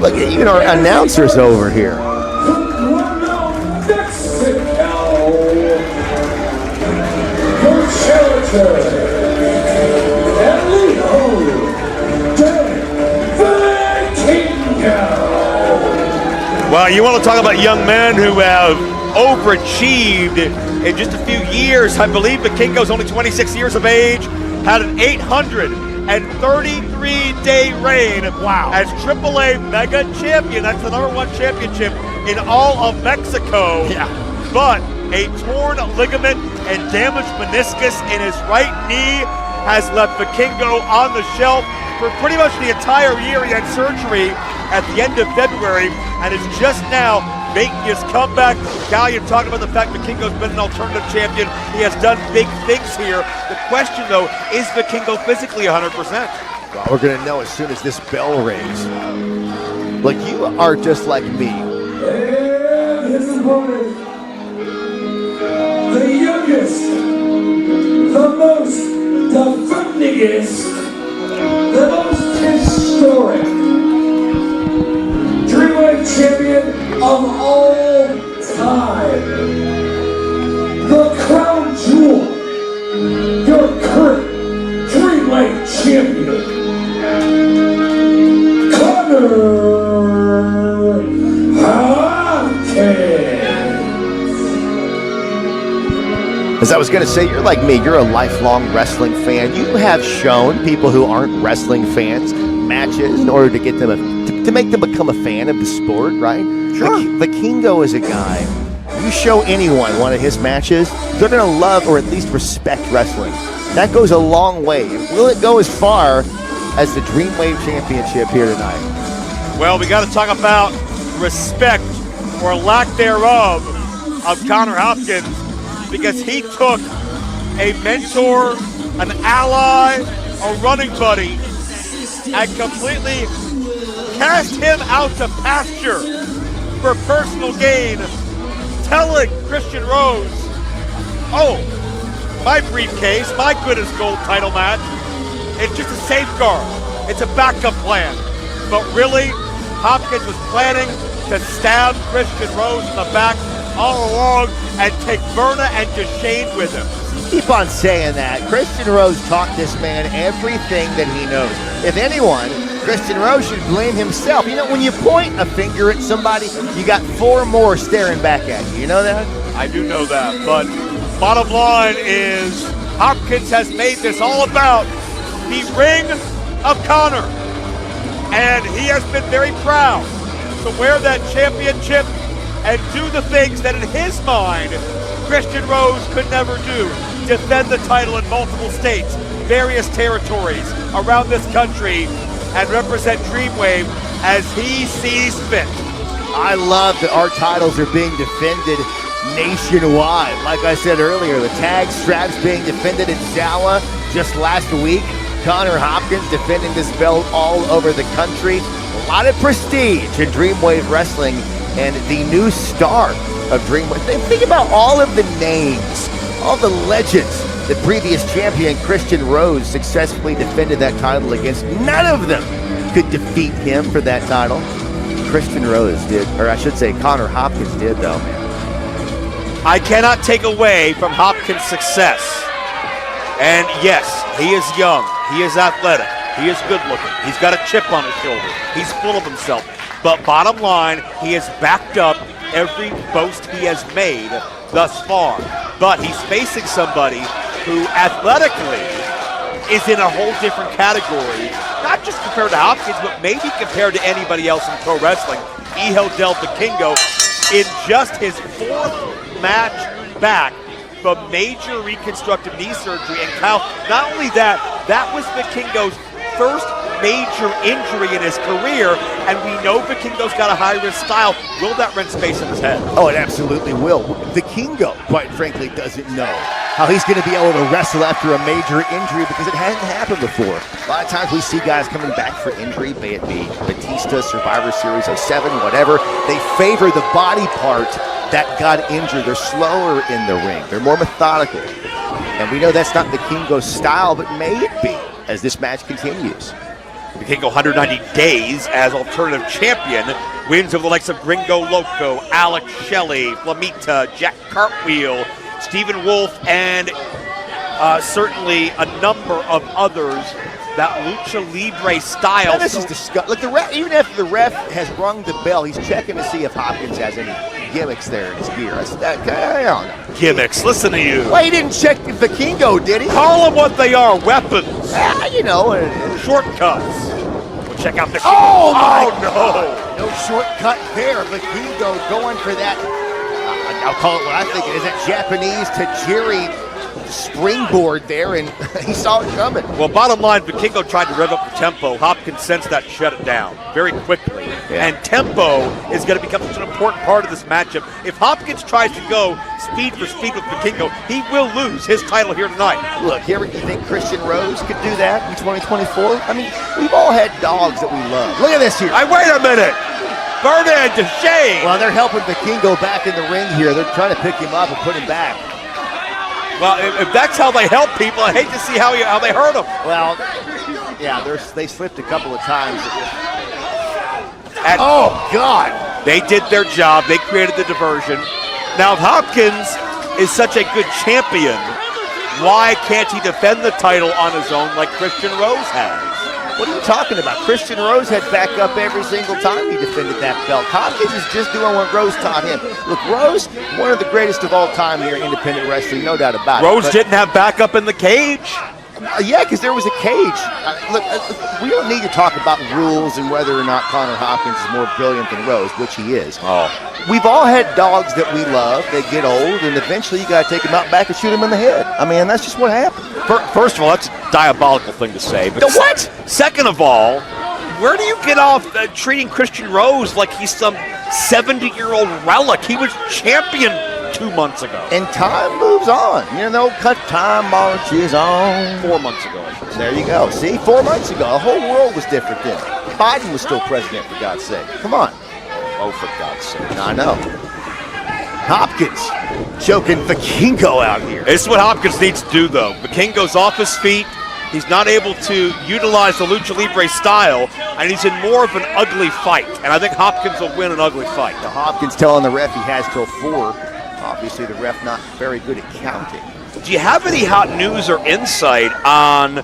Look at even our announcers over here. Well, you want to talk about young men who have overachieved in just a few years. I believe Vikingo's only 26 years of age, had an 833-day reign as AAA Mega Champion. That's the #1 championship in all of Mexico. Yeah. But a torn ligament and damaged meniscus in his right knee has left Vikingo on the shelf for pretty much the entire year. He had surgery at the end of February and is just now making his comeback. Gallion talking about the fact Vikingo's been an alternative champion. He has done big things here. The question, though, is Vikingo physically 100%? Well, we're going to know as soon as this bell rings. Like, you are just like me. And his opponent, the youngest, the most defendingest, the most historic DREAMWAVE champion of all time. The crown jewel, your current DREAMWAVE champion, Connor Hopkins. As I was going to say, you're like me. You're a lifelong wrestling fan. You have shown people who aren't wrestling fans matches in order to get them to make them become a fan of the sport, right? Sure. Vikingo is a guy. You show anyone one of his matches, they're going to love or at least respect wrestling. That goes a long way. Will it go as far as the DREAMWAVE Championship here tonight? Well, we got to talk about respect or lack thereof of Connor Hopkins, because he took a mentor, an ally, a running buddy, and completely cast him out to pasture for personal gain, telling Christian Rose, oh, my briefcase, my good as gold title match, it's just a safeguard. It's a backup plan. But really, Hopkins was planning to stab Christian Rose in the back all along and take Verna and Deshane with him. Keep on saying that. Christian Rose taught this man everything that he knows. If anyone, Christian Rose should blame himself. You know, when you point a finger at somebody, you got 4 more staring back at you. You know that? I do know that, but bottom line is Hopkins has made this all about the Ring of Connor. And he has been very proud to wear that championship and do the things that in his mind, Christian Rose could never do. Defend the title in multiple states, various territories around this country, and represent DREAMWAVE as he sees fit. I love that our titles are being defended nationwide. Like I said earlier, the tag straps being defended in Zawa just last week. Connor Hopkins defending this belt all over the country. A lot of prestige in DREAMWAVE Wrestling and the new star of DREAMWAVE. Think about all of the names, all the legends the previous champion Christian Rose successfully defended that title against. None of them could defeat him for that title. Christian Rose did, or I should say Connor Hopkins did though, man. I cannot take away from Hopkins' success. And yes, he is young, he is athletic, he is good looking, he's got a chip on his shoulder, he's full of himself. But bottom line, he has backed up every boast he has made thus far. But he's facing somebody who athletically is in a whole different category, not just compared to Hopkins, but maybe compared to anybody else in pro wrestling. Hijo del Vikingo, in just his 4th match back from major reconstructive knee surgery. And Kyle, not only that, that was Vikingo's first major injury in his career, and we know Vikingo's got a high-risk style. Will that rent space in his head? Oh, it absolutely will. Vikingo, quite frankly, doesn't know how he's going to be able to wrestle after a major injury because it hasn't happened before. A lot of times we see guys coming back for injury, may it be Batista, Survivor Series 07, whatever. They favor the body part that got injured. They're slower in the ring. They're more methodical. And we know that's not Vikingo's style, but may it be as this match continues. Vikingo 190 days as alternative champion. Wins over the likes of Gringo Loco, Alex Shelley, Flamita, Jack Cartwheel, Stephen Wolf, and certainly a number of others. That lucha libre style. Now, this is disgusting. Look, the ref, even after the ref has rung the bell, he's checking to see if Hopkins has any gimmicks there in his gear. I don't know. Gimmicks, listen to you. Well, he didn't check Vikingo, did he? Call them what they are, weapons. You know. Shortcuts. We'll check out the Oh, no. No shortcut there. Vikingo going for that, I'll call it what I think it is, that Japanese Tajiri springboard there, and he saw it coming. Well, bottom line, Vikingo tried to rev up the tempo. Hopkins sensed that, shut it down very quickly. Yeah. And tempo is going to become such an important part of this matchup. If Hopkins tries to go speed for speed with Vikingo, he will lose his title here tonight. Look, you think Christian Rose could do that in 2024? I mean, we've all had dogs that we love. Look at this here. Wait a minute. Vernon to Shane. Well, they're helping Vikingo back in the ring here. They're trying to pick him up and put him back. Well, if that's how they help people, I hate to see how they hurt them. Well, yeah, they slipped a couple of times. Oh, God. They did their job. They created the diversion. Now, if Hopkins is such a good champion, why can't he defend the title on his own like Christian Rose has? What are you talking about? Christian Rose had backup every single time he defended that belt. Hopkins is just doing what Rose taught him. Look, Rose, one of the greatest of all time here in independent wrestling, no doubt about it. Rose didn't have backup in the cage. Yeah, because there was a cage. Look, we don't need to talk about rules and whether or not Connor Hopkins is more brilliant than Rose, which he is. We've all had dogs that we love. They get old, and eventually you got to take them out back and shoot them in the head. I mean, that's just what happened. First of all, that's a diabolical thing to say. But The what? Second of all, where do you get off treating Christian Rose like he's some 70-year-old relic? He was champion 2 months ago. And time moves on. You know, time marches on. 4 months ago, I should say. There you go. See, 4 months ago, the whole world was different then. Biden was still president, for God's sake. Come on. Oh, for God's sake. I know. Hopkins choking Vikingo out here. This is what Hopkins needs to do, though. Vikingo's off his feet. He's not able to utilize the lucha libre style, and he's in more of an ugly fight. And I think Hopkins will win an ugly fight. Now, Hopkins telling the ref he has till 4. Obviously, the ref not very good at counting. Do you have any hot news or insight on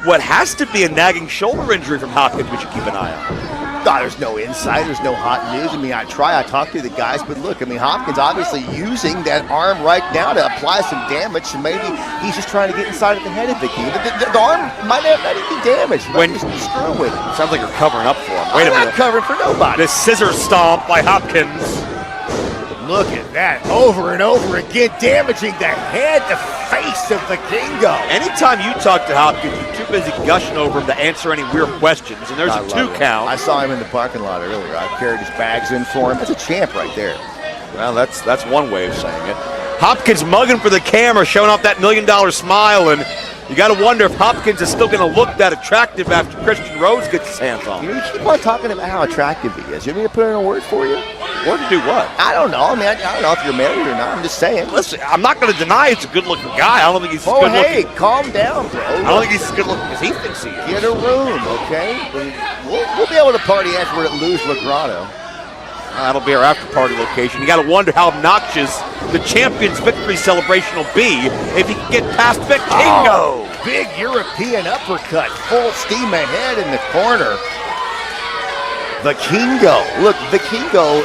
what has to be a nagging shoulder injury from Hopkins we should keep an eye on? God, there's no insight. There's no hot news. I mean, I talk to the guys, but look, I mean, Hopkins obviously using that arm right now to apply some damage, so maybe he's just trying to get inside of the head of Vikingo. The arm might not even be damaged. When just screw with it. Sounds like you're covering up for him. Wait a minute. I'm not covering for nobody. This scissor stomp by Hopkins. Look at that, over and over again, damaging the head, the face of Vikingo. Anytime you talk to Hopkins, you're too busy gushing over him to answer any weird questions, and there's a 2 count. I saw him in the parking lot earlier. I carried his bags in for him. That's a champ right there. Well, that's one way of saying it. Hopkins mugging for the camera, showing off that $1 million smile, and you got to wonder if Hopkins is still going to look that attractive after Christian Rose gets his hands on him. You keep on talking about how attractive he is. You want me to put in a word for you? Word to do what? I don't know. I mean, I don't know if you're married or not. I'm just saying. Listen, I'm not going to deny he's a good-looking guy. I don't think he's as good-looking. Hey, calm down, bro. I don't think he's as good-looking as he thinks he is. Get a room, okay? We'll be able to party after at Luz Lagrado. That'll be our after-party location. You got to wonder how obnoxious the champion's victory celebration will be if he can get past Vikingo. Oh, big European uppercut, full steam ahead in the corner. Vikingo. Look, Vikingo,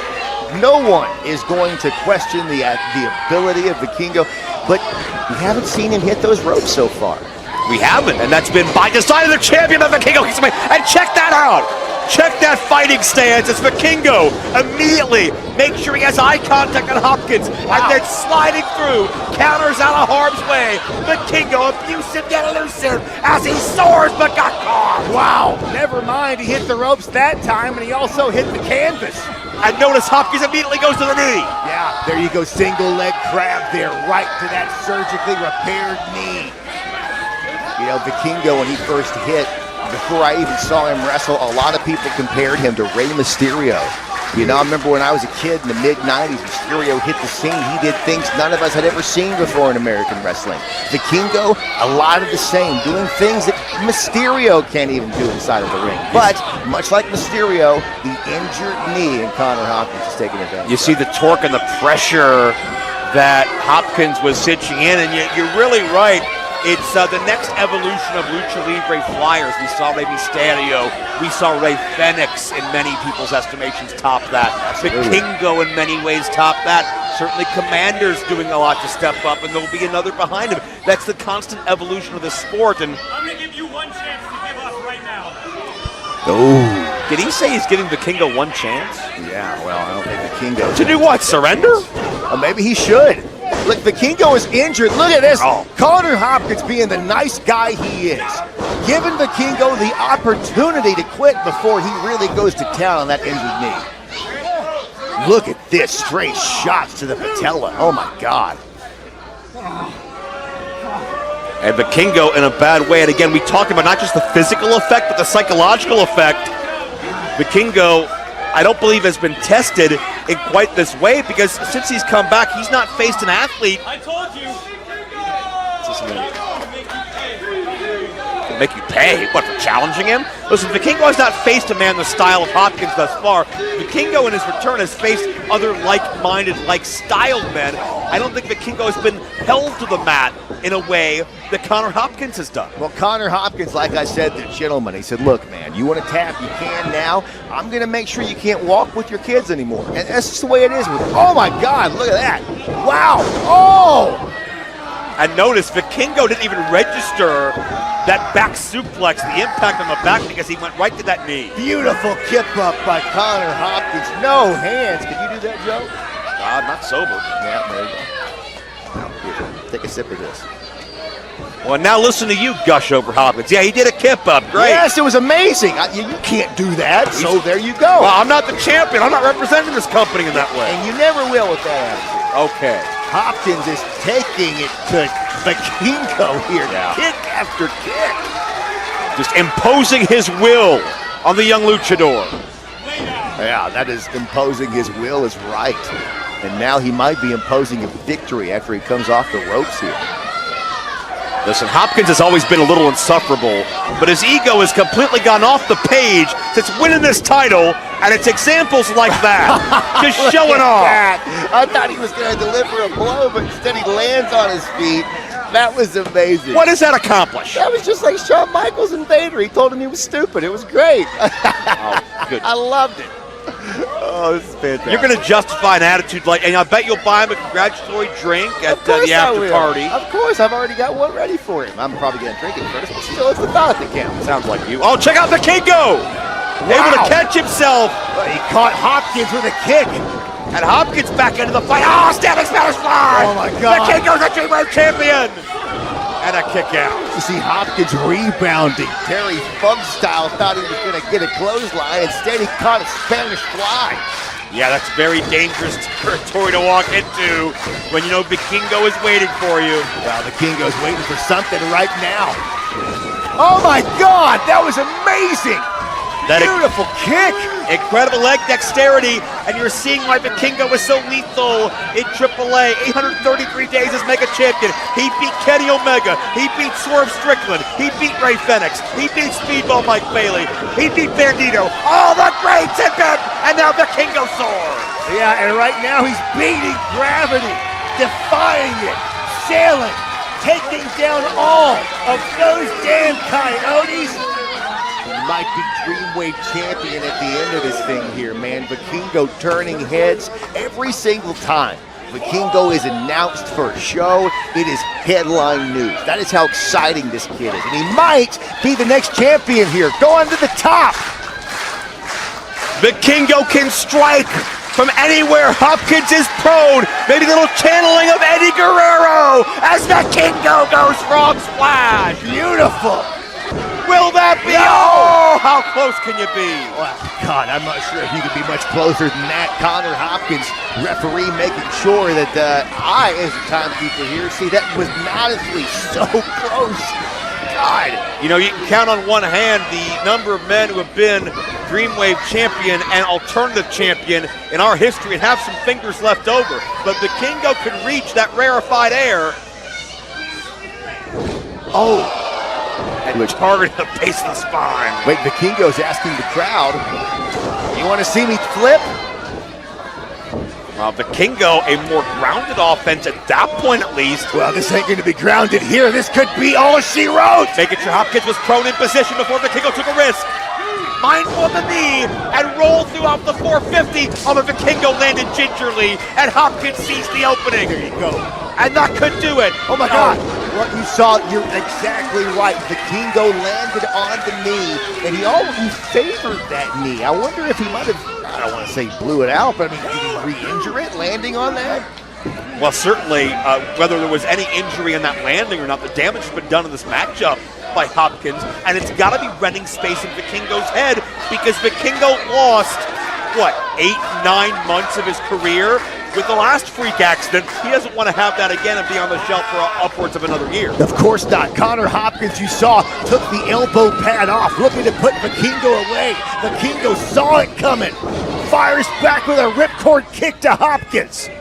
no one is going to question the ability of Vikingo, but we haven't seen him hit those ropes so far. We haven't, and that's been by design of the champion of Vikingo. And check that out. Check that fighting stance as Vikingo immediately makes sure he has eye contact on Hopkins, and then sliding through, counters out of harm's way. Vikingo abusive yet elusive as he soars but got caught. Wow, never mind, he hit the ropes that time, and he also hit the canvas. And notice Hopkins immediately goes to the knee. Yeah, there you go, single leg crab there, right to that surgically repaired knee. You know, Vikingo, when he first hit, before I even saw him wrestle, a lot of people compared him to Rey Mysterio. You know, I remember when I was a kid in the mid-90s, Mysterio hit the scene. He did things none of us had ever seen before in American wrestling. Vikingo, a lot of the same, doing things that Mysterio can't even do inside of the ring. But, much like Mysterio, the injured knee in Connor Hopkins is taking advantage. You see the torque and the pressure that Hopkins was pitching in, and you're really right. It's the next evolution of Lucha Libre Flyers. We saw Rey Mysterio. We saw Rey Fenix in many people's estimations top that. Vikingo in many ways top that. Certainly Commander's doing a lot to step up, and there'll be another behind him. That's the constant evolution of the sport. And I'm going to give you one chance to give up right now. Oh. Did he say he's giving Vikingo one chance? Yeah, well, I don't think Vikingo... To do what, surrender? Maybe he should. Look, Vikingo is injured. Look at this. Oh. Connor Hopkins being the nice guy he is, giving Vikingo the opportunity to quit before he really goes to town on that injured knee. Look at this. Straight shots to the patella. Oh, my God. And Vikingo in a bad way. And again, we talked about not just the physical effect, but the psychological effect. Vikingo, I don't believe has been tested in quite this way, because since he's come back, he's not faced an athlete. I told you. To make you pay? What, for challenging him? Listen, Vikingo has not faced a man the style of Hopkins thus far. Vikingo in his return has faced other like-minded, like-styled men. I don't think Vikingo has been held to the mat in a way that Connor Hopkins has done. Well, Connor Hopkins, like I said, the gentleman, he said, look, man, you want to tap, you can now. I'm going to make sure you can't walk with your kids anymore. And that's just the way it is with him. Oh, my God, look at that. Wow. Oh! And notice, Vikingo didn't even register that back suplex, the impact on the back, because he went right to that knee. Beautiful kip up by Connor Hopkins. No hands. Can you do that, Joe? Not sober. Yeah, there you go. Now, here, take a sip of this. Well, now listen to you gush over Hopkins. Yeah, he did a kip up. Great. Yes, it was amazing. You can't do that, so there you go. Well, I'm not the champion. I'm not representing this company in that way. And you never will with that attitude. Okay. Hopkins is taking it to Vikingo here. Yeah. Kick after kick. Just imposing his will on the young luchador. Yeah, that is imposing his will is right. And now he might be imposing a victory after he comes off the ropes here. Listen, Hopkins has always been a little insufferable, but his ego has completely gone off the page since winning this title, and it's examples like that, just showing off. I thought he was going to deliver a blow, but instead he lands on his feet. That was amazing. What does that accomplish? That was just like Shawn Michaels and Vader. He told him he was stupid. It was great. Oh, good. I loved it. Oh, this is fantastic. You're going to justify an attitude like, and I bet you'll buy him a congratulatory drink at the after party. Of course, I've already got one ready for him. I'm probably going to drink it first, but still, it's the thought that counts. Sounds like you. Oh, check out Vikingo! Able to catch himself. He caught Hopkins with a kick. And Hopkins back into the fight. Oh, standing Spanish fly! Oh, my God. Vikingo's a DREAMWAVE champion! And a kick out. You see Hopkins rebounding. Terry Funk style thought he was going to get a clothesline. Instead, he caught a Spanish fly. Yeah, that's very dangerous territory to walk into when you know Vikingo is waiting for you. Well, Vikingo's waiting for something right now. Oh, my God. That was amazing. Beautiful kick. Incredible leg dexterity, and you're seeing why Vikingo was so lethal in AAA. 833 days as Mega Champion. He beat Kenny Omega. He beat Swerve Strickland. He beat Rey Fenix. He beat Speedball Mike Bailey. He beat Bandito. All the greats have been, and now Vikingo soars. Yeah, and right now he's beating gravity, defying it, sailing, taking down all of those damn coyotes. Might be DREAMWAVE champion at the end of this thing here, man. Vikingo turning heads every single time Vikingo is announced for a show. It is headline news. That is how exciting this kid is. And he might be the next champion here. Going to the top. Vikingo can strike from anywhere Hopkins is prone. Maybe a little channeling of Eddie Guerrero as Vikingo goes frog splash. Beautiful. Will that be? Oh, how close can you be? Well, God, I'm not sure if you could be much closer than that. Connor Hopkins, referee, making sure that I, as a timekeeper here, see that was honestly so close. God. You know, you can count on one hand the number of men who have been DREAMWAVE champions champion and alternative champion in our history and have some fingers left over. But Vikingo could reach that rarefied air. Oh. And targeting the base of the spine. Wait, Vikingo's asking the crowd, you want to see me flip? Vikingo, a more grounded offense at that point at least. Well, this ain't going to be grounded here. This could be all she wrote. Making sure Hopkins was prone in position before Vikingo took a risk. Mindful of the knee and rolled throughout the 450. But Vikingo landed gingerly and Hopkins seized the opening. There you go. And that could do it. Oh my God. What you saw, you're exactly right. Vikingo landed on the knee, and he favored that knee. I wonder if he might have, I don't want to say blew it out, but I mean, did he re-injure it landing on that? Well, certainly, whether there was any injury in that landing or not, the damage has been done in this matchup by Hopkins, and it's got to be renting space in Vikingo's head because Vikingo lost, 8-9 months of his career? With the last freak accident, he doesn't want to have that again and be on the shelf for upwards of another year. Of course not. Connor Hopkins, you saw, took the elbow pad off, looking to put Vikingo away. Vikingo saw it coming. Fires back with a ripcord kick to Hopkins.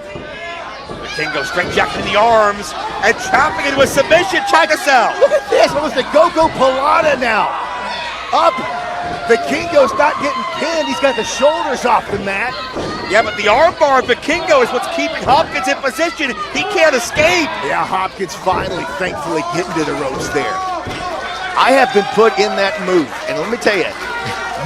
Vikingo straight jacked in the arms and trapping into a submission. Check us out. Look at this. Almost a go-go Pilata now. Up. Vikingo's not getting pinned. He's got the shoulders off the mat. Yeah, but the armbar of Vikingo is what's keeping Hopkins in position. He can't escape. Yeah, Hopkins finally, thankfully, getting to the ropes there. I have been put in that move, and let me tell you,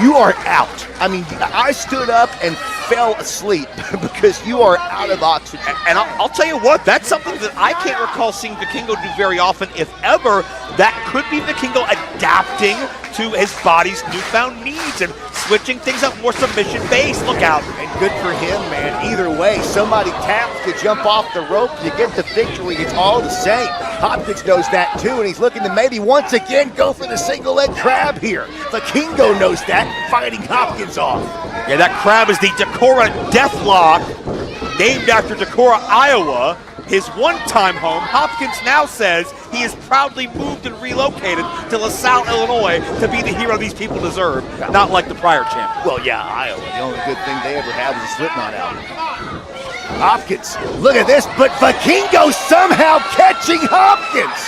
you are out. I mean, I stood up and fell asleep because you are out of oxygen. And I'll tell you what, that's something that I can't recall seeing Vikingo do very often, if ever. That could be Vikingo adapting to his body's newfound needs and switching things up more submission-based. Look out. And good for him, man. Either way, somebody taps to jump off the rope, you get the victory. It's all the same. Hopkins knows that too, and he's looking to maybe once again go for the single leg crab here. Vikingo knows that, fighting Hopkins off. Yeah, that crab is the Decorah Deathlock, named after Decorah, Iowa. His one-time home. Hopkins now says he is proudly moved and relocated to LaSalle, Illinois to be the hero these people deserve, not like the prior champion. Well, yeah, Iowa. The only good thing they ever had was a Slipknot album. Hopkins, look at this, but Vikingo somehow catching Hopkins.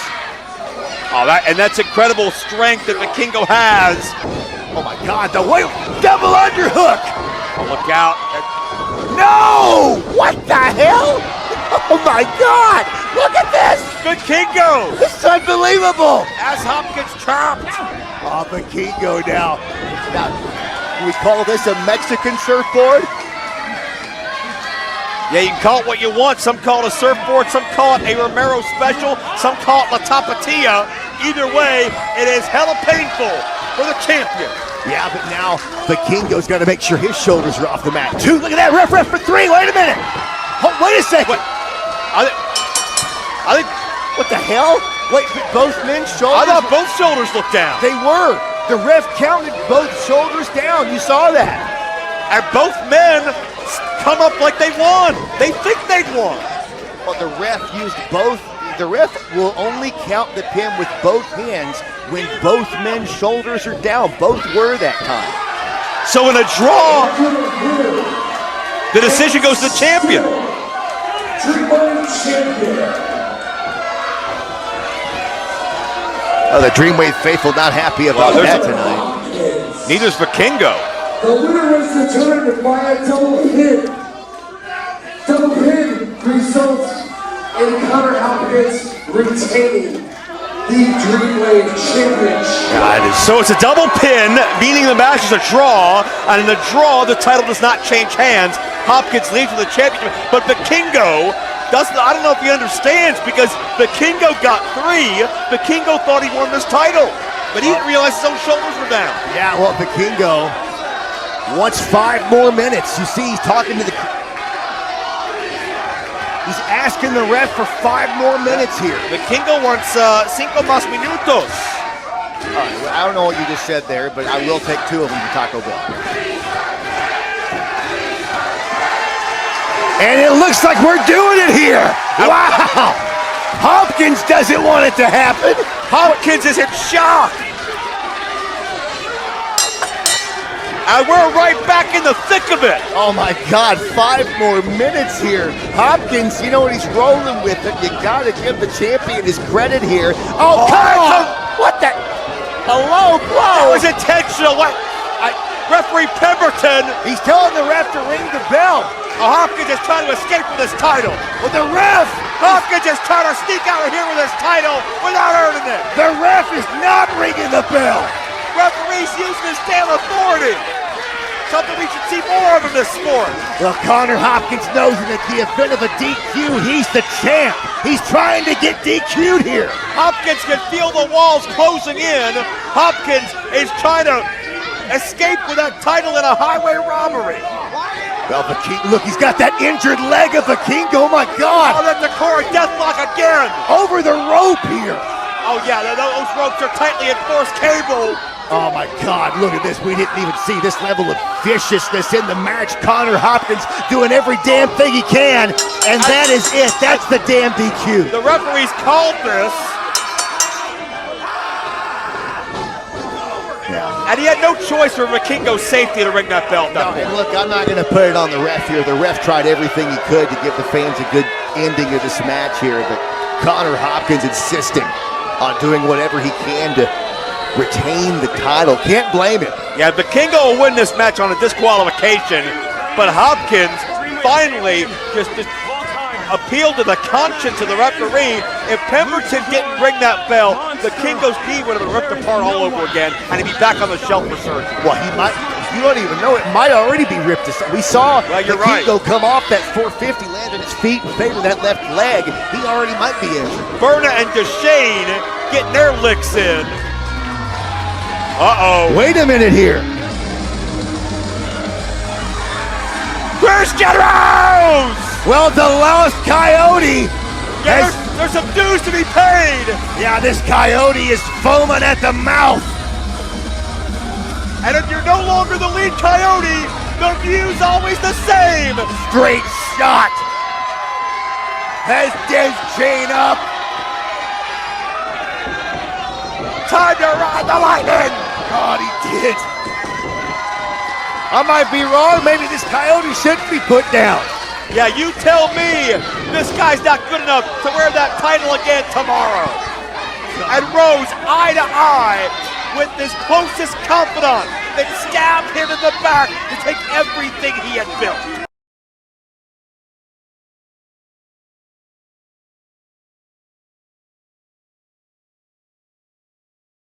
Oh, that's incredible strength that Vikingo has. Oh my God, the way, double underhook. Oh, look out. No! What the hell? Oh my God! Look at this! Vikingo! This is unbelievable! As Hopkins trapped. Oh, Vikingo now. Now, can we call this a Mexican surfboard? Yeah, you can call it what you want. Some call it a surfboard, some call it a Romero special, some call it La Tapatia. Either way, it is hella painful for the champion. Yeah, but now Vikingo's got to make sure his shoulders are off the mat. 2, look at that, ref for 3, wait a minute. Oh, wait a second. I think, what the hell? Wait, both men's shoulders? I thought both shoulders looked down. They were. The ref counted both shoulders down. You saw that. And both men come up like they won. They think they'd won. Well, the ref used both. The ref will only count the pin with both hands when both men's shoulders are down. Both were that time. So in a draw, the decision goes to the champion. Oh, the Dreamwave faithful not happy about that tonight. Neither's Vikingo. The winner was determined by a double pin. Double pin results in Connor Hopkins retaining the Dreamwave Championship. So it's a double pin, meaning the match is a draw, and in the draw, the title does not change hands. Hopkins leads with the championship, but Vikingo doesn't. I don't know if he understands, because Vikingo got 3. Vikingo thought he won this title, but he didn't realize his own shoulders were down. Yeah, well, Vikingo wants 5 more minutes. You see, he's talking to the. He's asking the ref for 5 more minutes here. Vikingo wants 5 más minutos. All right, well, I don't know what you just said there, but I will take 2 of them to Taco Bell. And it looks like we're doing it here. Wow! Hopkins doesn't want it to happen. Hopkins is in shock. And we're right back in the thick of it. Oh my God, 5 more minutes here. Hopkins, you know what he's rolling with it. You gotta give the champion his credit here. Oh, what the? Hello, That blow. was intentional. Referee Pemberton. He's telling the ref to ring the bell. Hopkins is trying to escape with his title. Well, the ref, Hopkins is trying to sneak out of here with his title without earning it. the ref is not ringing the bell. Referee's using his damn authority. Something we should see more of in this sport. Well, Connor Hopkins knows that at the event of a DQ, he's the champ. He's trying to get DQ'd here. Hopkins can feel the walls closing in. Hopkins is trying to escape with that title in a highway robbery. Well, look, he's got that injured leg of Vikingo. Oh my Oh, God! that's the core deathlock again. Over the rope here. Oh yeah, those ropes are tightly enforced cable. Oh my God, look at this. We didn't even see this level of viciousness in the match. Connor Hopkins doing every damn thing he can, and that is it. That's the damn DQ. The referees called this, Yeah. and he had no choice for Vikingo's safety to ring that bell No, down. and look, I'm not going to put it on the ref here. The ref tried everything he could to give the fans a good ending of this match here, but Connor Hopkins insisting on doing whatever he can to retain the title. Can't blame him. Yeah, Vikingo will win this match on a disqualification, but Hopkins finally just appealed to the conscience of the referee. If Pemberton didn't ring that bell, Vikingo's knee would have been ripped apart all over again, and he'd be back on the shelf for surgery. Well, he might, you don't even know, it might already be ripped aside. We saw Well, you're Vikingo come off that 450, land on his feet in favor of that left leg. He already might be injured. Berna and Deshane getting their licks in. Uh-oh. Wait a minute here. Christian Rose! Well, the Lost Coyote Yeah, has, there's some dues to be paid. yeah, this Coyote is foaming at the mouth. And if you're no longer the lead Coyote, the view's always the same. Straight shot. Has Des chain up. Time to ride the lightning. God, he did. I might be wrong. Maybe this Coyote shouldn't be put down. Yeah, you tell me this guy's not good enough to wear that title again tomorrow. And Rose, eye to eye with his closest confidant that stabbed him in the back to take everything he had built.